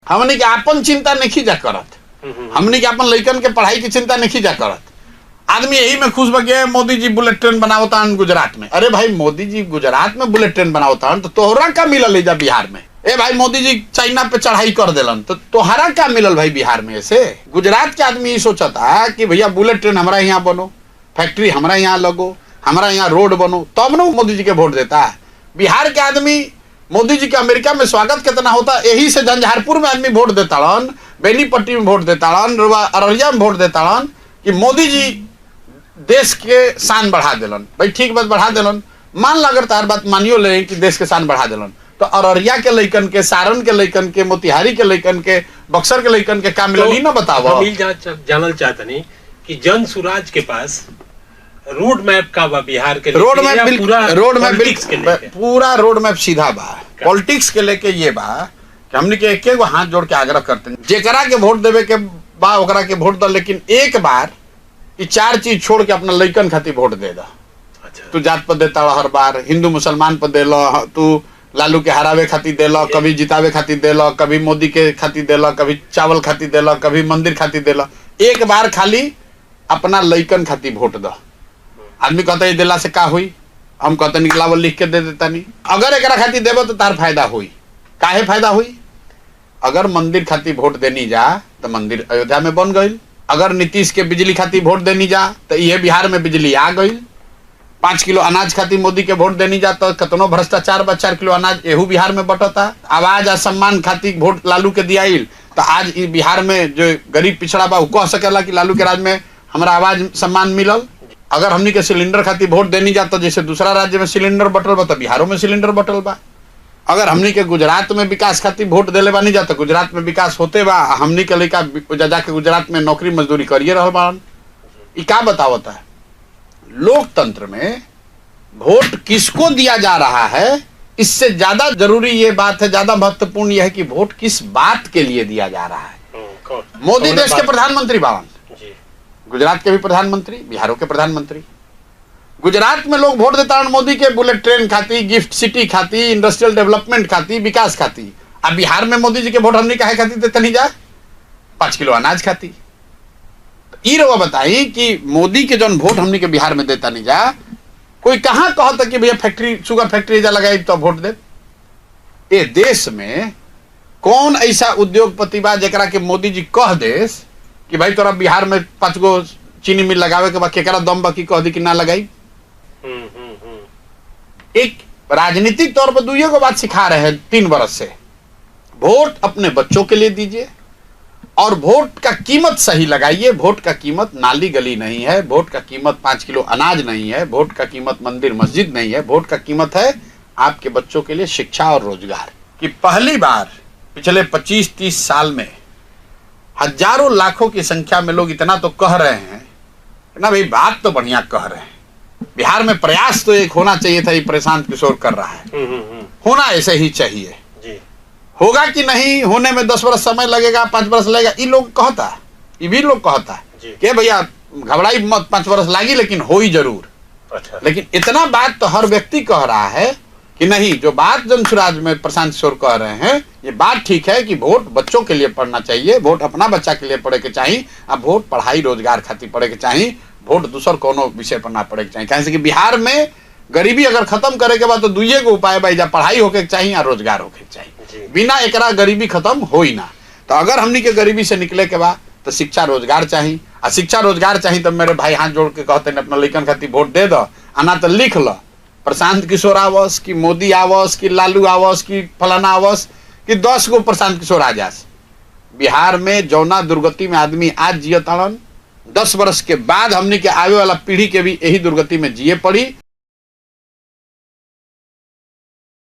हमने के आपन चिंता नहीं जा करत, हमने के अपन लइकन के पढ़ाई की चिंता नहीं जा करत। आदमी यही में खुश बगे मोदी जी बुलेट ट्रेन बनावता गुजरात में। अरे भाई मोदी जी गुजरात में बुलेट ट्रेन बनावता तो तोहरा का मिलल जा बिहार में? ए भाई मोदी जी चाइना पे चढ़ाई कर दिलन तो तोहरा का मिलल भाई बिहार में? से गुजरात के आदमी ये सोचता कि भैया बुलेट ट्रेन हमारा यहाँ बनो, फैक्ट्री हमारा यहाँ लगो, हमारा यहाँ रोड बनो, तब न मोदी जी के वोट देता है। बिहार के आदमी मोदी जी के अमेरिका में स्वागत कितना होता, यही से झंझारपुर में आदमी वोट देता, बेनीपट्टी में वोट देता, अररिया में वोट देता कि मोदी जी देश के शान बढ़ा दिलन। भाई ठीक बात बढ़ा दिलन, मान ला अगर तार बात मानियो ले कि देश के शान बढ़ा दिलन, तो अररिया के लइकन के, सारण के लइकन के, मोतिहारी के लइकन के, बक्सर के लइकन के काम मिलल ही ना बताओ। जानल चाहता नहीं कि जन सुराज के पास रोड मैप का बा बिहार के रोड मैप पूरा रोड मैप सीधा बा। पॉलिटिक्स के लेके ये बा कि हमने के एक गो हाथ जोड़ के आग्रह करते हैं, जेकरा के वोट देवे के बा ओकरा के वोट दो, लेकिन एक बार ये 4 चीज छोड़ के अपना लइकन खातिर वोट दे दा। अच्छा। तू जात पर देता हर बार, हिंदू मुसलमान पर दे लो, तू लालू के हरावे खातिर दे लो, कभी जितावे खातिर दे लो, कभी मोदी के खातिर दे लो, कभी चावल खातिर दे लो, कभी मंदिर खातिर दे लो। एक बार खाली अपना लइकन खातिर वोट दो। आदमी कहता है दिला से का हुई, हम कहते निकलावल लिख के दे देता नहीं। अगर एक खातिर देव तो तार फायदा हुई। काहे फायदा हुई? अगर मंदिर खातिर वोट देनी जा तो मंदिर अयोध्या में बन गई। अगर नीतीश के बिजली खातिर वोट देनी जा तो ये बिहार में बिजली आ गई। 5 किलो अनाज खातिर मोदी के वोट देनी जा तो कतनो भ्रष्टाचार बा, 4 किलो अनाज एहू बिहार में बटता। आवाज आ सम्मान खातिर वोट लालू के दियाइल तो आज बिहार में जो गरीब पिछड़ा बा कह सकेला कि लालू के राज में हमारा आवाज सम्मान मिलल। अगर हमनी के सिलेंडर खातिर वोट देनी जा तो जैसे दूसरा राज्य में सिलेंडर बटल बा तो बिहारों में सिलेंडर बटल बा। अगर हमनी के गुजरात में विकास खातिर वोट देले बानी जा तो गुजरात में विकास होते बा। हमनी के लइका जाके गुजरात में नौकरी मजदूरी करिए रहल बान। ई का बतावता है? लोकतंत्र में वोट किसको दिया जा रहा है, इससे ज्यादा जरूरी ये बात है, ज्यादा महत्वपूर्ण यह है कि वोट किस बात के लिए दिया जा रहा है। मोदी देश के प्रधानमंत्री बावन, गुजरात के भी प्रधानमंत्री, बिहारों के प्रधानमंत्री। गुजरात में लोग वोट देता मोदी के बुलेट ट्रेन खाती, गिफ्ट सिटी खाती, इंडस्ट्रियल डेवलपमेंट खाती, विकास खाती। अब बिहार में मोदी जी के वोट हमने काहे खाती देता नहीं जा? 5 किलो अनाज खाती। ई रवा बताई कि मोदी के जौन वोट हमने के बिहार में देता नहीं जा, कोई कहाँ कहता कि भैया फैक्ट्री, शुगर फैक्ट्री जा लगाई तो वोट दे। ये देश में कौन ऐसा उद्योगपति बा जेकरा के मोदी जी कह देस कि भाई तोरा बिहार में 5 गो चीनी मिल लगावे के बाद केकरा दम बा की कह दी कि ना लगाई। एक राजनीतिक तौर पर 2 गो बात सिखा रहे हैं 3 बरस से, वोट अपने बच्चों के लिए दीजिए और वोट का कीमत सही लगाइए। वोट का कीमत नाली गली नहीं है, वोट का कीमत 5 किलो अनाज नहीं है, वोट का कीमत मंदिर मस्जिद नहीं है, वोट का कीमत है आपके बच्चों के लिए शिक्षा और रोजगार। कि पहली बार पिछले 25-30 साल में हजारों लाखों की संख्या में लोग इतना तो कह रहे हैं ना, भाई बात तो बढ़िया कह रहे हैं। बिहार में प्रयास तो एक होना चाहिए था, ये प्रशांत किशोर कर रहा है, होना ऐसे ही चाहिए। होगा कि नहीं होने में 10 वर्ष समय लगेगा, 5 वर्ष लगेगा, ये लोग कहता, ये भी लोग कहता कि भैया घबराई मत, 5 वर्ष लागी लेकिन हो ही जरूर। अच्छा। लेकिन इतना बात तो हर व्यक्ति कह रहा है कि नहीं, जो बात जनसुराज में प्रशांत किशोर कह रहे हैं ये बात ठीक है कि वोट बच्चों के लिए पढ़ना चाहिए, वोट अपना बच्चा के लिए पढ़े के चाहिए, अब वोट पढ़ाई रोजगार खातिर पढ़े के चाहिए, वोट दूसर कोनो विषय पर ना पढ़े के चाहिए। कैसे कि बिहार में गरीबी अगर खत्म करे के बाद तो 2 गो उपाय भाई, पढ़ाई होके चाहिए और रोजगार होके चाहिए, बिना एकरा गरीबी खत्म हो ही ना। तो अगर हमनी के गरीबी से निकले के बाद तो शिक्षा रोजगार चाहिए, और शिक्षा रोजगार चाहिए तो मेरे भाई हाथ जोड़ के कहते हैं अपना लइकन खातिर वोट दे दो, आना तो लिख लो प्रशांत किशोर आवस कि मोदी आवस कि लालू आवस कि फलाना आवस कि 10 गो प्रशांत किशोर आ जास। बिहार में जौना दुर्गति में आदमी आज जियताड़न, 10 वर्ष के बाद हमने के आवे वाला पीढ़ी के भी यही दुर्गति में जिए पड़ी।